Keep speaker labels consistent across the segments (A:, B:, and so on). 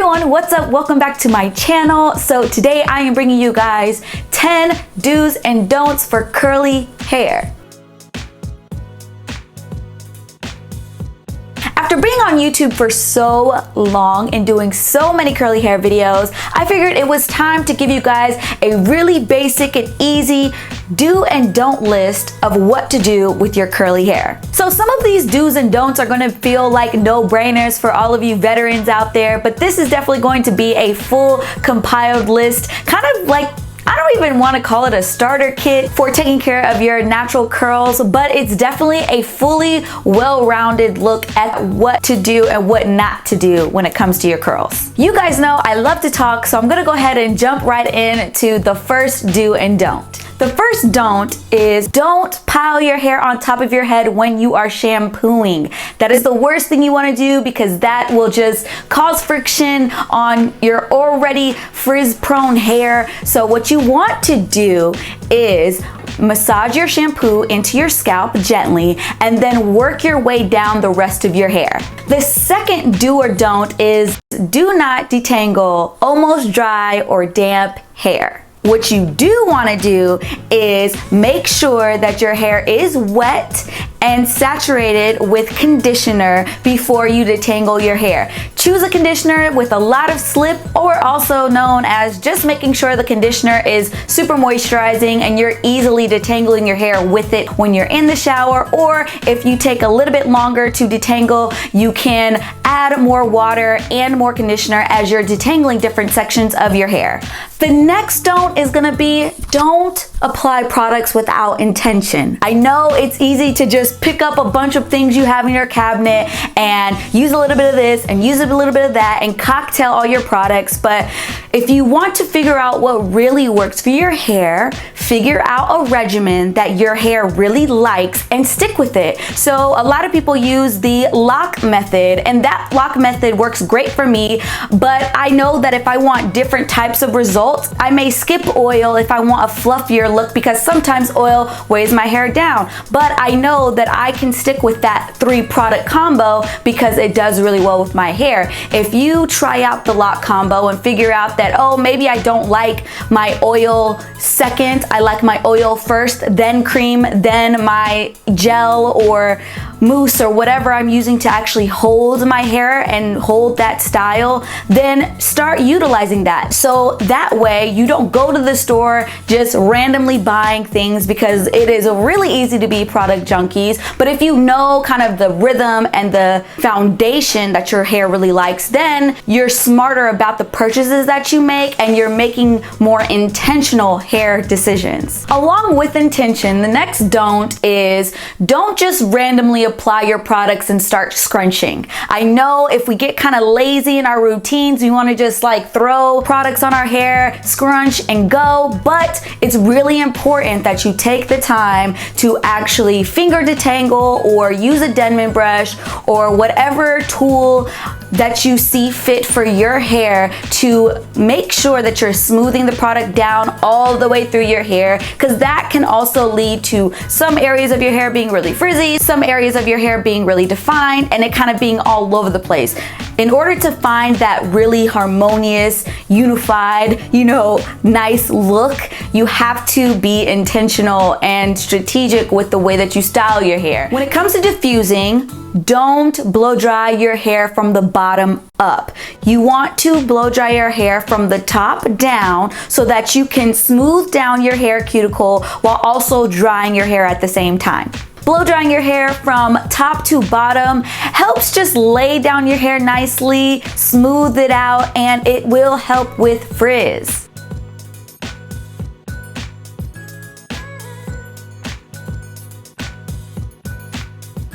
A: everyone, what's up? Welcome back to my channel. So today I am bringing you guys 10 do's and don'ts for curly hair. After being on YouTube for so long and doing so many curly hair videos, I figured it was time to give you guys a really basic and easy do and don't list of what to do with your curly hair. So some of these do's and don'ts are gonna feel like no-brainers for all of you veterans out there, but this is definitely going to be a full compiled list, kind of like, I don't even want to call it a starter kit for taking care of your natural curls, but it's definitely a fully well-rounded look at what to do and what not to do when it comes to your curls. You guys know I love to talk, so I'm gonna go ahead and jump right into the first do and don't. The first don't is don't pile your hair on top of your head when you are shampooing. That is the worst thing you want to do because that will just cause friction on your already frizz-prone hair. So what you want to do is massage your shampoo into your scalp gently and then work your way down the rest of your hair. The second do or don't is do not detangle almost dry or damp hair. What you do want to do is make sure that your hair is wet and saturated with conditioner before you detangle your hair. Choose a conditioner with a lot of slip, or also known as just making sure the conditioner is super moisturizing and you're easily detangling your hair with it when you're in the shower, or if you take a little bit longer to detangle, you can add more water and more conditioner as you're detangling different sections of your hair. The next don't is gonna be don't apply products without intention. I know it's easy to just pick up a bunch of things you have in your cabinet and use a little bit of this and use a little bit of that and cocktail all your products, but if you want to figure out what really works for your hair, figure out a regimen that your hair really likes and stick with it. So a lot of people use the lock method, and that lock method works great for me, but I know that if I want different types of results, I may skip oil if I want a fluffier look because sometimes oil weighs my hair down, but I know that I can stick with that 3-product combo because it does really well with my hair. If you try out the lock combo and figure out that, oh, maybe I don't like my oil second, I like my oil first, then cream, then my gel or mousse or whatever I'm using to actually hold my hair and hold that style, then start utilizing that. So that way you don't go to the store just randomly buying things, because it is really easy to be product junkies. But if you know kind of the rhythm and the foundation that your hair really likes, then you're smarter about the purchases that you make and you're making more intentional hair decisions. Along with intention, the next don't is don't just randomly apply your products and start scrunching. I know if we get kind of lazy in our routines, we want to just like throw products on our hair, scrunch and go, but it's really important that you take the time to actually finger detangle or use a Denman brush or whatever tool that you see fit for your hair to make sure that you're smoothing the product down all the way through your hair, because that can also lead to some areas of your hair being really frizzy, some areas of your hair being really defined, and it kind of being all over the place. In order to find that really harmonious, unified, nice look, you have to be intentional and strategic with the way that you style your hair. When it comes to diffusing, don't blow dry your hair from the bottom up. You want to blow dry your hair from the top down so that you can smooth down your hair cuticle while also drying your hair at the same time. Blow drying your hair from top to bottom helps just lay down your hair nicely, smooth it out, and it will help with frizz.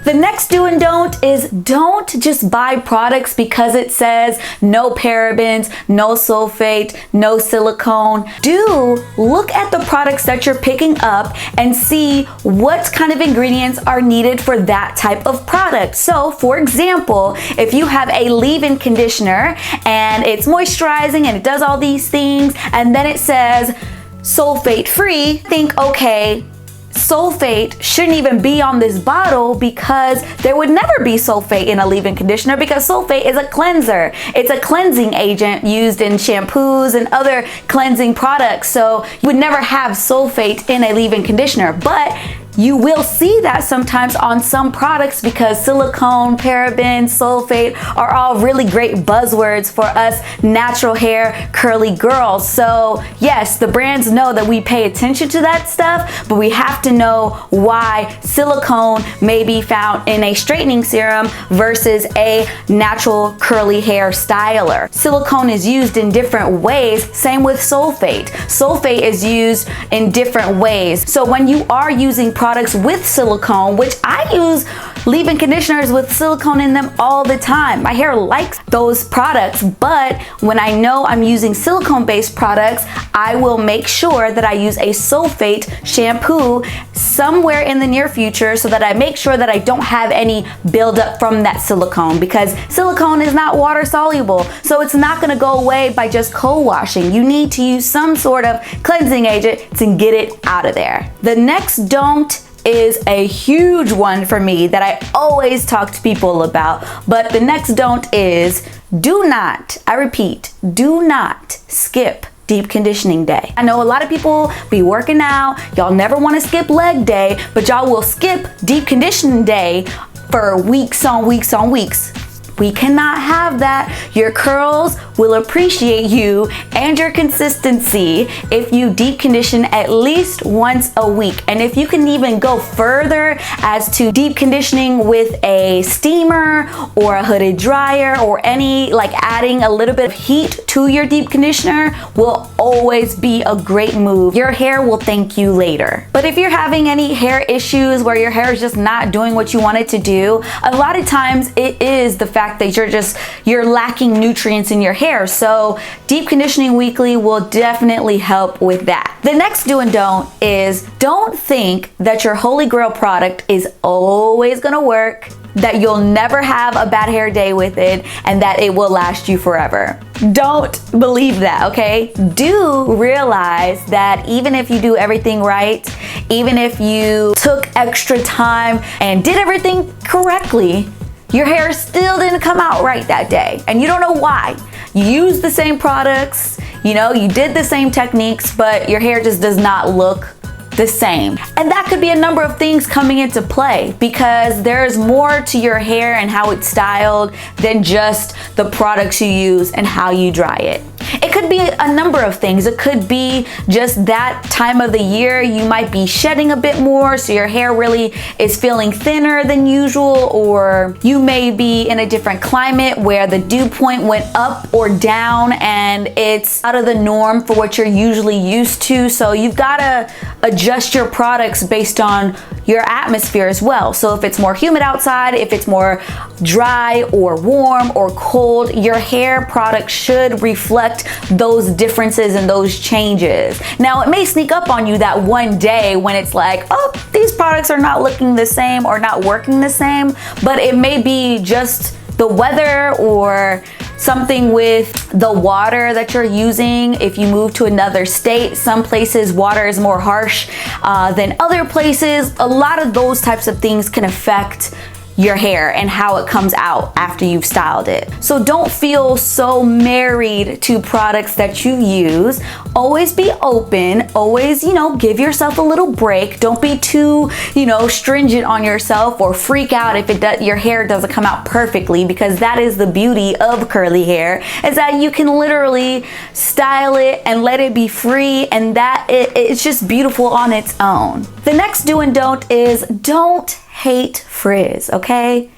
A: The next do and don't is don't just buy products because it says no parabens, no sulfate, no silicone. Do look at the products that you're picking up and see what kind of ingredients are needed for that type of product. So for example, if you have a leave-in conditioner and it's moisturizing and it does all these things and then it says sulfate free, think, okay, sulfate shouldn't even be on this bottle because there would never be sulfate in a leave-in conditioner because sulfate is a cleanser. It's a cleansing agent used in shampoos and other cleansing products. So you would never have sulfate in a leave-in conditioner, but you will see that sometimes on some products because silicone, parabens, sulfate are all really great buzzwords for us natural hair curly girls. So yes, the brands know that we pay attention to that stuff, but we have to know why silicone may be found in a straightening serum versus a natural curly hair styler. Silicone is used in different ways, same with sulfate. Sulfate is used in different ways. So when you are using products with silicone, which I use leave-in conditioners with silicone in them all the time. My hair likes those products, but when I know I'm using silicone-based products, I will make sure that I use a sulfate shampoo somewhere in the near future so that I make sure that I don't have any buildup from that silicone, because silicone is not water soluble, so it's not gonna go away by just co-washing. You need to use some sort of cleansing agent to get it out of there. The next don't is a huge one for me that I always talk to people about, but the next don't is do not, I repeat, do not skip deep conditioning day. I know a lot of people be working out, y'all never want to skip leg day, but y'all will skip deep conditioning day for weeks on weeks on weeks. We cannot have that. Your curls will appreciate you and your consistency if you deep condition at least once a week. And if you can even go further as to deep conditioning with a steamer or a hooded dryer or any, like adding a little bit of heat to your deep conditioner will always be a great move. Your hair will thank you later. But if you're having any hair issues where your hair is just not doing what you want it to do, a lot of times it is the fact that you're lacking nutrients in your hair. So deep conditioning weekly will definitely help with that. The next do and don't is don't think that your holy grail product is always gonna work, that you'll never have a bad hair day with it, and that it will last you forever. Don't believe that, okay? Do realize that even if you do everything right, even if you took extra time and did everything correctly, your hair still didn't come out right that day, and you don't know why. You used the same products, you know, you did the same techniques, but your hair just does not look the same. And that could be a number of things coming into play, because there's more to your hair and how it's styled than just the products you use and how you dry it. It could be a number of things. It could be just that time of the year you might be shedding a bit more, so your hair really is feeling thinner than usual, or you may be in a different climate where the dew point went up or down and it's out of the norm for what you're usually used to. So you've got to adjust your products based on your atmosphere as well. So if it's more humid outside, if it's more dry or warm or cold, your hair product should reflect those differences and those changes. Now, it may sneak up on you that one day when it's like, oh, these products are not looking the same or not working the same, but it may be just the weather or something with the water that you're using. If you move to another state, some places water is more harsh than other places. A lot of those types of things can affect your hair and how it comes out after you've styled it. So don't feel so married to products that you use. Always be open, always, you know, give yourself a little break. Don't be too, you know, stringent on yourself or freak out if your hair doesn't come out perfectly, because that is the beauty of curly hair, is that you can literally style it and let it be free, and that it's just beautiful on its own. The next do and don't is don't hate frizz, okay?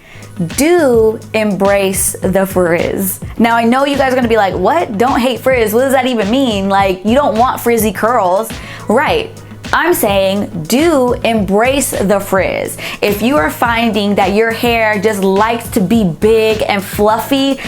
A: Do embrace the frizz. Now, I know you guys are gonna be like, what? Don't hate frizz? What does that even mean? Like, you don't want frizzy curls, right? I'm saying do embrace the frizz. If you are finding that your hair just likes to be big and fluffy,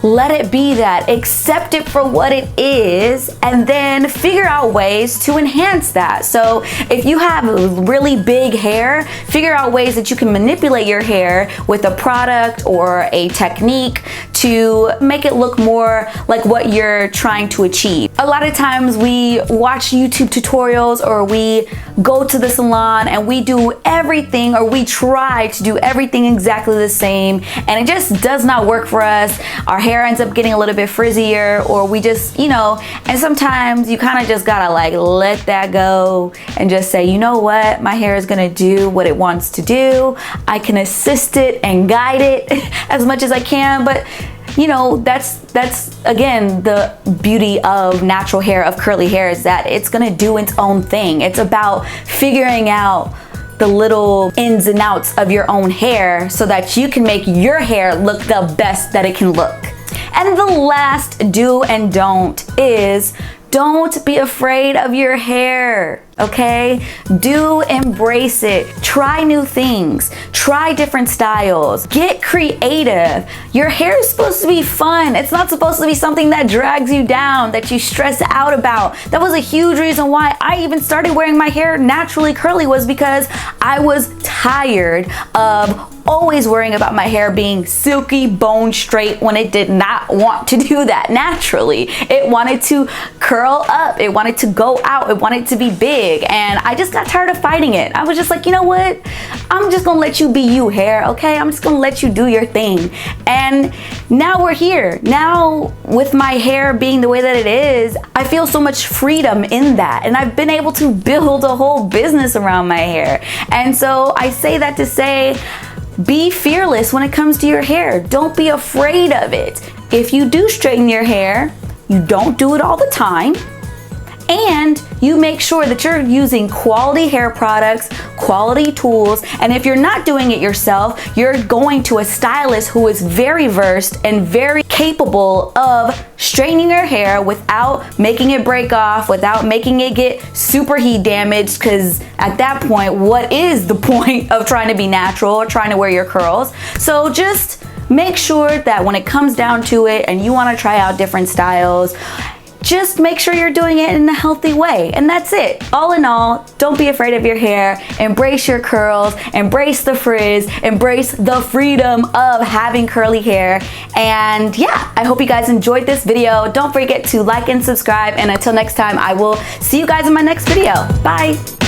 A: let it be that. Accept it for what it is, and then figure out ways to enhance that. So if you have really big hair, figure out ways that you can manipulate your hair with a product or a technique to make it look more like what you're trying to achieve. A lot of times we watch YouTube tutorials or we go to the salon and we do everything, or we try to do everything exactly the same, and it just does not work for us. Our hair ends up getting a little bit frizzier, or we just, you know, and sometimes you kind of just gotta like let that go and just say, you know what, my hair is gonna do what it wants to do. I can assist it and guide it as much as I can, but you know, that's again the beauty of natural hair, of curly hair, is that it's gonna do its own thing. It's about figuring out the little ins and outs of your own hair so that you can make your hair look the best that it can look. And the last do and don't is don't be afraid of your hair, okay? Do embrace it. Try new things. Try different styles. Get creative. Your hair is supposed to be fun. It's not supposed to be something that drags you down, that you stress out about. That was a huge reason why I even started wearing my hair naturally curly, was because I was tired of always worrying about my hair being silky bone straight when it did not want to do that naturally. It wanted to curl up, it wanted to go out, it wanted to be big, and I just got tired of fighting it. I was just like, you know what, I'm just gonna let you be you, hair, okay? I'm just gonna let you do your thing. And now we're here. Now with my hair being the way that it is, I feel so much freedom in that, and I've been able to build a whole business around my hair. And so I say that to say, be fearless when it comes to your hair. Don't be afraid of it. If you do straighten your hair, you don't do it all the time, and you make sure that you're using quality hair products, quality tools, and if you're not doing it yourself, you're going to a stylist who is very versed and very capable of straightening your hair without making it break off, without making it get super heat damaged, because at that point, what is the point of trying to be natural or trying to wear your curls? So just make sure that when it comes down to it and you want to try out different styles, just make sure you're doing it in a healthy way, and that's it. All in all, don't be afraid of your hair. Embrace your curls, embrace the frizz, embrace the freedom of having curly hair. And yeah, I hope you guys enjoyed this video. Don't forget to like and subscribe, and until next time, I will see you guys in my next video. Bye.